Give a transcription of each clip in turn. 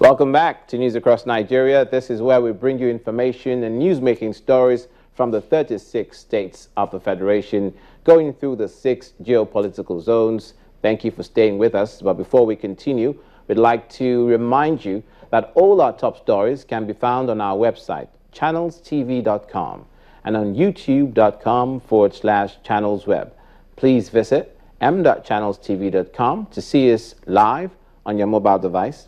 Welcome back to News Across Nigeria. This is where we bring you information and news-making stories from the 36 states of the Federation, going through the 6 geopolitical zones. Thank you for staying with us. But before we continue, we'd like to remind you that all our top stories can be found on our website, channelstv.com, and on youtube.com/channelsweb. Please visit m.channelstv.com to see us live on your mobile device.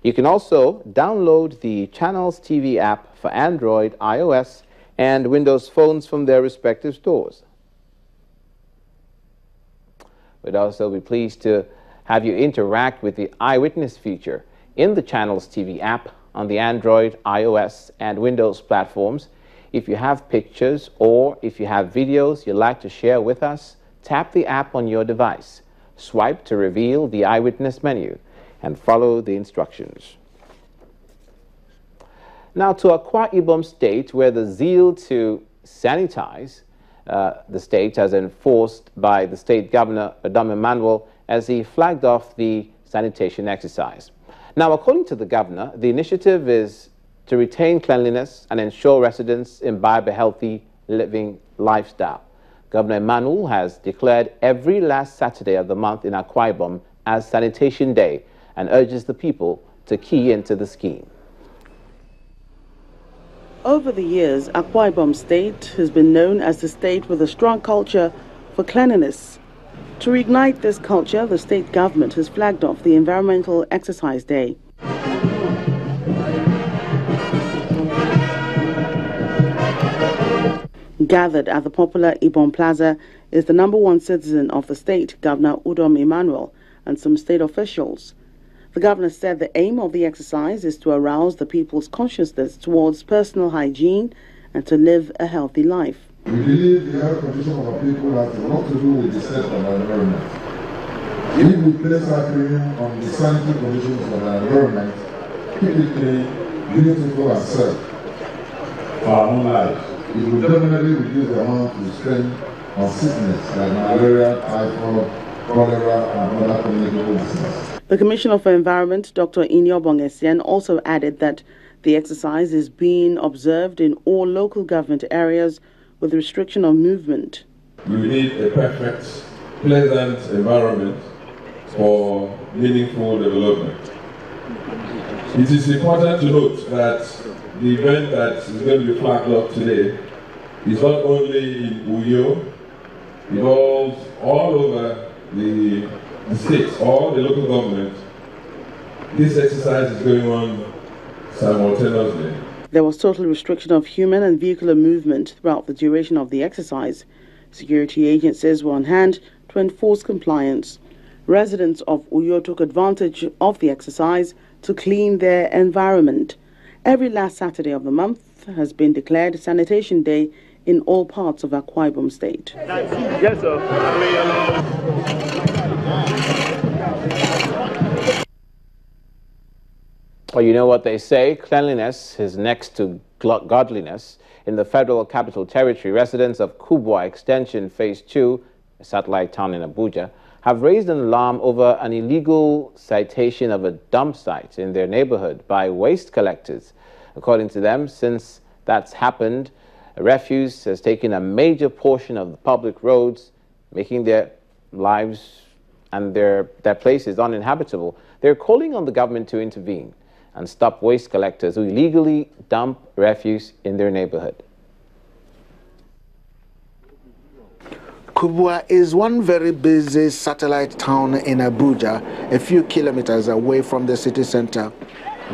You can also download the Channels TV app for Android, iOS, and Windows phones from their respective stores. We'd also be pleased to have you interact with the Eyewitness feature in the Channels TV app on the Android, iOS, and Windows platforms. If you have pictures or if you have videos you'd like to share with us, tap the app on your device, swipe to reveal the Eyewitness menu, and follow the instructions. Now to Akwa Ibom State, where the zeal to sanitize the state as enforced by the state governor, Adam Emmanuel, as he flagged off the sanitation exercise. Now, according to the governor, the initiative is to retain cleanliness and ensure residents imbibe a healthy living lifestyle. Governor Emmanuel has declared every last Saturday of the month in Akwa Ibom as Sanitation Day and urges the people to key into the scheme. Over the years, Akwa Ibom State has been known as the state with a strong culture for cleanliness. To reignite this culture, the state government has flagged off the Environmental Exercise Day. Gathered at the popular Ibom Plaza is the #1 citizen of the state, Governor Adam Emmanuel, and some state officials. The governor said the aim of the exercise is to arouse the people's consciousness towards personal hygiene and to live a healthy life. We believe the health condition of our people has a lot to do with the state of our environment. If we place our claim on the sanitary conditions of our environment, keep it clean, beautiful and safe for our own lives, it will definitely reduce the amount we spend on sickness like malaria, typhoid, cholera, and other communicable diseases. The Commissioner for Environment, Dr. Inyobong also added that the exercise is being observed in all local government areas with restriction of movement. We need a perfect, pleasant environment for meaningful development. It is important to note that the event that is going to be flagged up today is not only in Uyo, it involves all over the states, all the local government. This exercise is going on simultaneously. There was total restriction of human and vehicular movement throughout the duration of the exercise. Security agencies were on hand to enforce compliance. Residents of Uyo took advantage of the exercise to clean their environment. Every last Saturday of the month has been declared Sanitation Day in all parts of Akwa Ibom State. Yes, sir. Well, you know what they say, cleanliness is next to godliness. In the Federal Capital Territory, residents of Kubwa Extension Phase 2, a satellite town in Abuja, have raised an alarm over an illegal citation of a dump site in their neighborhood by waste collectors. According to them, since that's happened, refuse has taken a major portion of the public roads, making their lives and their places uninhabitable. They're calling on the government to intervene and stop waste collectors who illegally dump refuse in their neighborhood. Kubwa is one very busy satellite town in Abuja, a few kilometers away from the city center.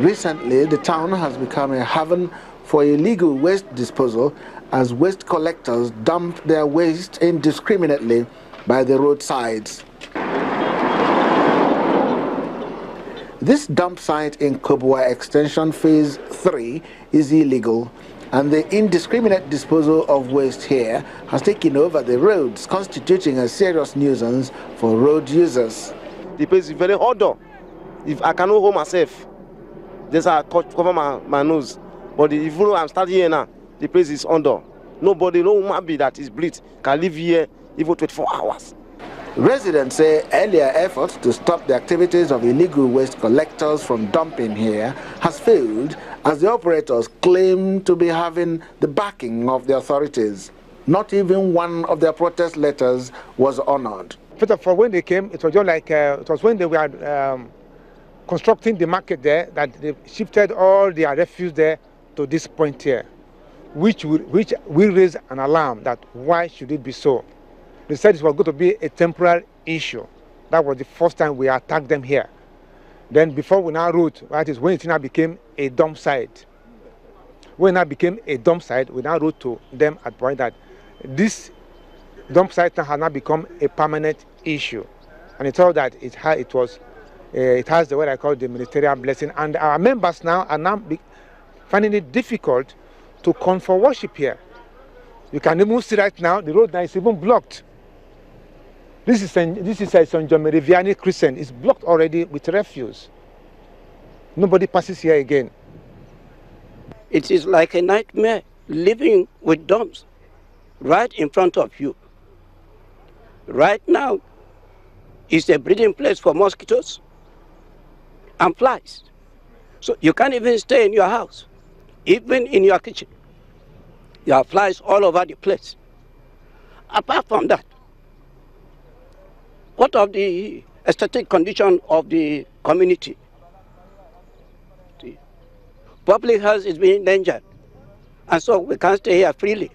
Recently, the town has become a haven for illegal waste disposal as waste collectors dump their waste indiscriminately by the roadsides. This dump site in Kubwa Extension Phase 3 is illegal, and the indiscriminate disposal of waste here has taken over the roads, constituting a serious nuisance for road users. The place is very odor. If I cannot hold myself, just I cover my nose. But even though I'm starting here now, the place is under. Nobody, no human being that is bleed can live here even 24 hours. Residents say earlier efforts to stop the activities of illegal waste collectors from dumping here has failed, as the operators claim to be having the backing of the authorities. Not even one of their protest letters was honored. First of all, when they came, it was just like it was when they were constructing the market there that they shifted all their refuse there to this point here, which will raise an alarm that why should it be so? They said it was going to be a temporary issue. That was the first time we attacked them here. Then before we now wrote, that is when it now became a dump site. When it now became a dump site, we now wrote to them at point that this dump site now has now become a permanent issue. And it's all that it has the what I call the ministerial blessing. And our members now are now finding it difficult to come for worship here. You can even see right now, the road now is even blocked. This is a St. John Meriviani Crescent. It's blocked already with refuse. Nobody passes here again. It is like a nightmare living with dumps right in front of you. Right now, it's a breeding place for mosquitoes and flies. So you can't even stay in your house, even in your kitchen. You have flies all over the place. Apart from that, what of the aesthetic condition of the community? The public health is being endangered, and so we can't stay here freely.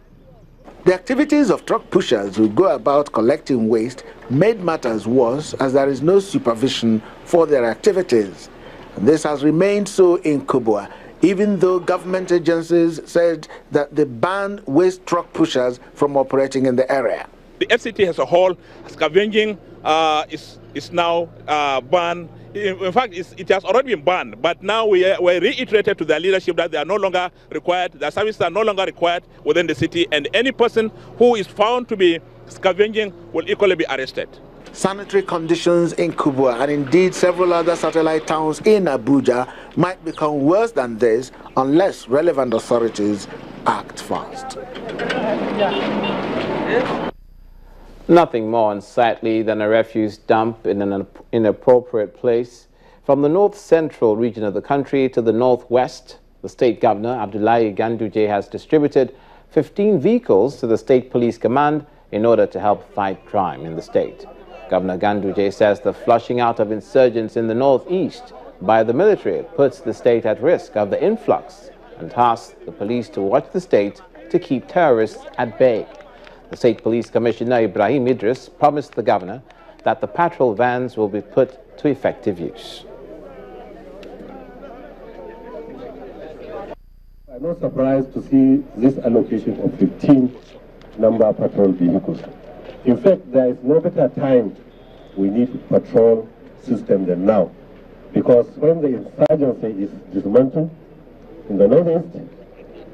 The activities of truck pushers who go about collecting waste made matters worse, as there is no supervision for their activities. And this has remained so in Kubwa, even though government agencies said that they banned waste truck pushers from operating in the area. The FCT as a whole, scavenging is now banned. In fact, it has already been banned, but now we reiterated to their leadership that they are no longer required, their services are no longer required within the city, and any person who is found to be scavenging will equally be arrested. Sanitary conditions in Kubwa and indeed several other satellite towns in Abuja might become worse than this unless relevant authorities act fast. Nothing more unsightly than a refuse dump in an inappropriate place. From the north-central region of the country to the northwest, the state governor, Abdulahi Ganduje, has distributed 15 vehicles to the state police command in order to help fight crime in the state. Governor Ganduje says the flushing out of insurgents in the northeast by the military puts the state at risk of the influx and tasks the police to watch the state to keep terrorists at bay. The State Police Commissioner Ibrahim Idris promised the governor that the patrol vans will be put to effective use. I'm not surprised to see this allocation of 15 number patrol vehicles. In fact, there is no better time we need patrol system than now, because when the insurgency is dismantled in the northeast,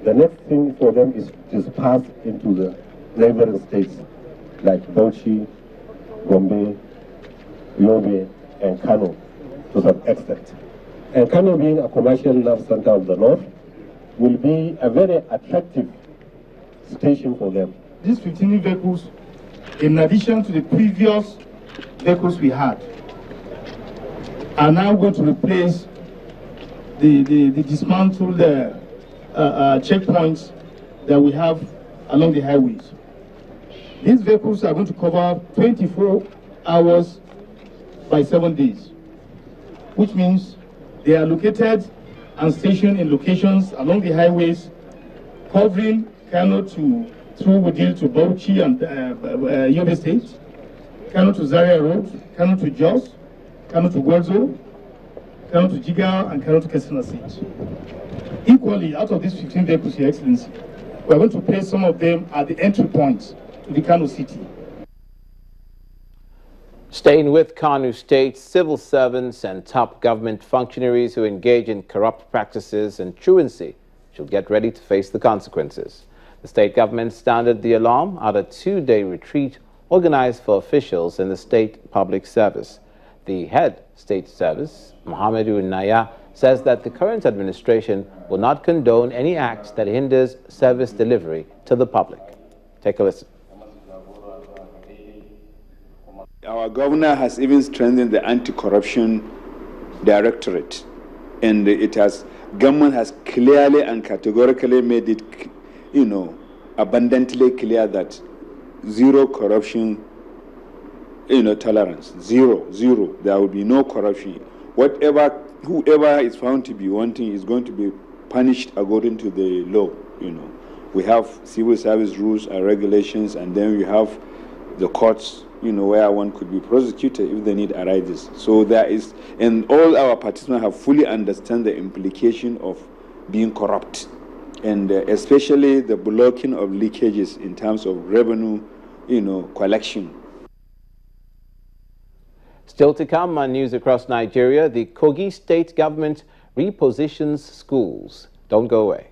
the next thing for them is to disperse into the neighboring states like Bauchi, Gombe, Yobe, and Kano to some extent. And Kano, being a commercial nerve center of the north, will be a very attractive station for them. These 15 vehicles, in addition to the previous vehicles we had, are now going to replace the dismantled checkpoints that we have along the highways. These vehicles are going to cover 24 hours by 7 days, which means they are located and stationed in locations along the highways, covering Kano through Wudil to Bauchi and Yobe State, Kano to Zaria Road, Kano to Jos, Kano to Gwarzo, Kano to Jigawa, and Kano to Katsina State. Equally, out of these 15 vehicles, Your Excellency, we are going to place some of them at the entry points to the Kano City. Staying with Kano State, civil servants and top government functionaries who engage in corrupt practices and truancy should get ready to face the consequences. The state government sounded the alarm at a 2-day retreat organized for officials in the state public service. The head state service, Mohamedou Naya, says that the current administration will not condone any acts that hinders service delivery to the public. Take a listen. Our governor has even strengthened the anti-corruption directorate, and government has clearly and categorically made it, abundantly clear that zero corruption, tolerance, zero. There will be no corruption. Whoever is found to be wanting is going to be punished according to the law. We have civil service rules and regulations, and then we have the courts, where one could be prosecuted if the need arises. So and all our participants have fully understand the implication of being corrupt, and especially the blocking of leakages in terms of revenue, collection. Still to come on news across Nigeria, the Kogi state government repositions schools. Don't go away.